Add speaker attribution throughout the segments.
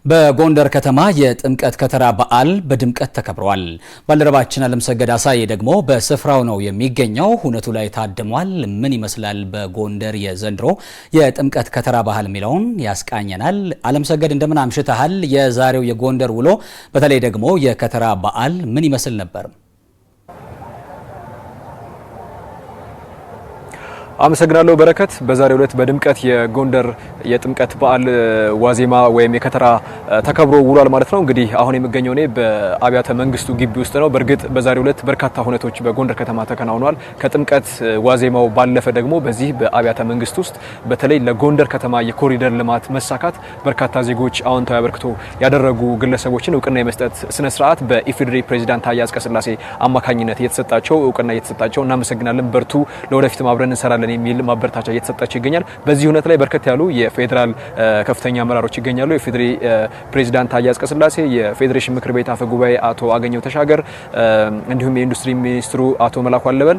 Speaker 1: በጎንደር ከተማ የጥምቀት ከተራ በዓል በድምቀት ተከብሯል። ባልደረባችን አለምሰገድ አሳዬ ደግሞ በስፍራው ነው የሚገኘው። ሁነቱ ላይ ታድሟል። ምን ይመስላል በጎንደር የዘንድሮ የጥምቀት ከተራ በዓል የሚለውን ያስቃኘናል። አለምሰገድ እንደምን አምሽተሃል? የዛሬው የጎንደር ውሎ በተለይ ደግሞ የከተራ በዓል ምን ይመስል ነበር?
Speaker 2: አመሰግናለሁ በረከት። በዛሬው ዕለት በድምቀት የጎንደር የጥምቀት በዓል ዋዜማ ወይም የከተራ ተከብሮ ውሏል ማለት ነው። እንግዲህ አሁን የሚገኘው እኔ በአብያተ መንግስቱ ግቢ ውስጥ ነው። በእርግጥ በዛሬው ዕለት በርካታ ሁነቶች በጎንደር ከተማ ተከናውነዋል። ከጥምቀት ዋዜማው ባለፈ ደግሞ በዚህ በአብያተ መንግስት ውስጥ በተለይ ለጎንደር ከተማ የኮሪደር ልማት መሳካት በርካታ ዜጎች አዎንታዊ አበርክቶ ያደረጉ ግለሰቦችን እውቅና የመስጠት ስነ ስርዓት በኢፌዴሪ ፕሬዝዳንት ታዬ አጽቀሥላሴ አማካኝነት የተሰጣቸው እውቅና የተሰጣቸው እናመሰግናለን፣ በርቱ፣ ለወደፊትም አብረን እንሰራለን የሚል ማበረታቻ እየተሰጣቸው ይገኛል። በዚህ ሁነት ላይ በርከት ያሉ የፌዴራል ከፍተኛ አመራሮች ይገኛሉ። የፌዴሪ ፕሬዝዳንት ታዬ አጽቀሥላሴ፣ የፌዴሬሽን ምክር ቤት አፈ ጉባኤ አቶ አገኘሁ ተሻገር፣ እንዲሁም የኢንዱስትሪ ሚኒስትሩ አቶ መላኩ አለበል፣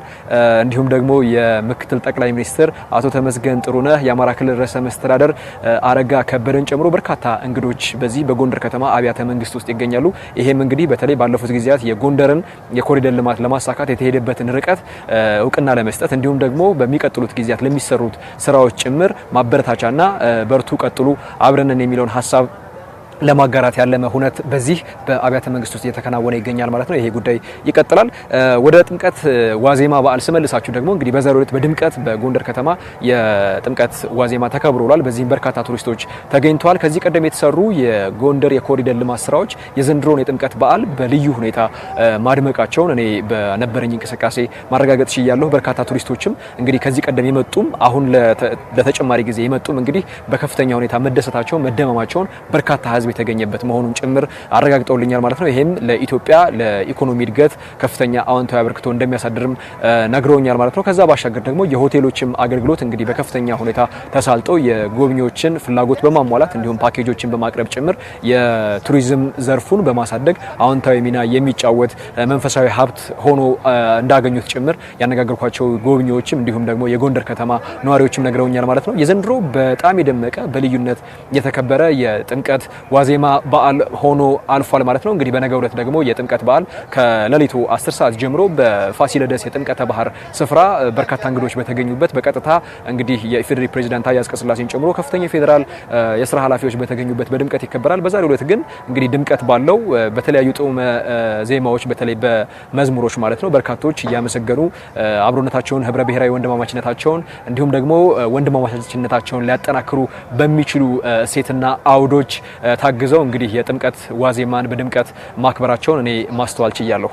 Speaker 2: እንዲሁም ደግሞ የምክትል ጠቅላይ ሚኒስትር አቶ ተመስገን ጥሩነህ፣ የአማራ ክልል ርዕሰ መስተዳደር አረጋ ከበደን ጨምሮ በርካታ እንግዶች በዚህ በጎንደር ከተማ አብያተ መንግስት ውስጥ ይገኛሉ። ይሄም እንግዲህ በተለይ ባለፉት ጊዜያት የጎንደርን የኮሪደር ልማት ለማሳካት የተሄደበትን ርቀት እውቅና ለመስጠት እንዲሁም ደግሞ በሚቀጥሉት ጊዜያት ለሚሰሩት ስራዎች ጭምር ማበረታቻና በርቱ፣ ቀጥሉ፣ አብረንን የሚለውን ሀሳብ ለማጋራት ያለመ ሁነት በዚህ በአብያተ መንግስት ውስጥ እየተከናወነ ይገኛል ማለት ነው። ይሄ ጉዳይ ይቀጥላል። ወደ ጥምቀት ዋዜማ በዓል ስመልሳችሁ ደግሞ እንግዲህ በዛሬው ዕለት በድምቀት በጎንደር ከተማ የጥምቀት ዋዜማ ተከብሮ ውሏል። በዚህም በርካታ ቱሪስቶች ተገኝተዋል። ከዚህ ቀደም የተሰሩ የጎንደር የኮሪደር ልማት ስራዎች የዘንድሮን የጥምቀት በዓል በልዩ ሁኔታ ማድመቃቸውን እኔ በነበረኝ እንቅስቃሴ ማረጋገጥ ችያለሁ። በርካታ ቱሪስቶችም እንግዲህ ከዚህ ቀደም የመጡም አሁን ለተጨማሪ ጊዜ የመጡም እንግዲህ በከፍተኛ ሁኔታ መደሰታቸውን መደመማቸውን በርካታ የተገኘበት መሆኑን ጭምር አረጋግጠውልኛል ማለት ነው። ይሄም ለኢትዮጵያ ለኢኮኖሚ እድገት ከፍተኛ አዎንታዊ አበርክቶ እንደሚያሳድርም ነግረውኛል ማለት ነው። ከዛ ባሻገር ደግሞ የሆቴሎችም አገልግሎት እንግዲህ በከፍተኛ ሁኔታ ተሳልጦ የጎብኚዎችን ፍላጎት በማሟላት እንዲሁም ፓኬጆችን በማቅረብ ጭምር የቱሪዝም ዘርፉን በማሳደግ አዎንታዊ ሚና የሚጫወት መንፈሳዊ ሀብት ሆኖ እንዳገኙት ጭምር ያነጋገርኳቸው ጎብኚዎችም እንዲሁም ደግሞ የጎንደር ከተማ ነዋሪዎችም ነግረውኛል ማለት ነው። የዘንድሮ በጣም የደመቀ በልዩነት የተከበረ የጥምቀት ዋዜማ በዓል ሆኖ አልፏል ማለት ነው። እንግዲህ በነገው ዕለት ደግሞ የጥምቀት በዓል ከሌሊቱ 10 ሰዓት ጀምሮ በፋሲለደስ የጥምቀተ ባህር ስፍራ በርካታ እንግዶች በተገኙበት በቀጥታ እንግዲህ የኢፌዴሪ ፕሬዝዳንት ታዬ አጽቀሥላሴን ጨምሮ ከፍተኛ የፌዴራል የስራ ኃላፊዎች በተገኙበት በድምቀት ይከበራል። በዛሬው ዕለት ግን እንግዲህ ድምቀት ባለው በተለያዩ ጣዕመ ዜማዎች በተለይ በመዝሙሮች ማለት ነው በርካቶች እያመሰገኑ አብሮነታቸውን ህብረ ብሔራዊ ወንድማማችነታቸውን እንዲሁም ደግሞ ወንድማማችነታቸውን ሊያጠናክሩ በሚችሉ እሴትና አውዶች ታግዘው እንግዲህ የጥምቀት ዋዜማን በድምቀት ማክበራቸውን እኔ ማስተዋል ችያለሁ።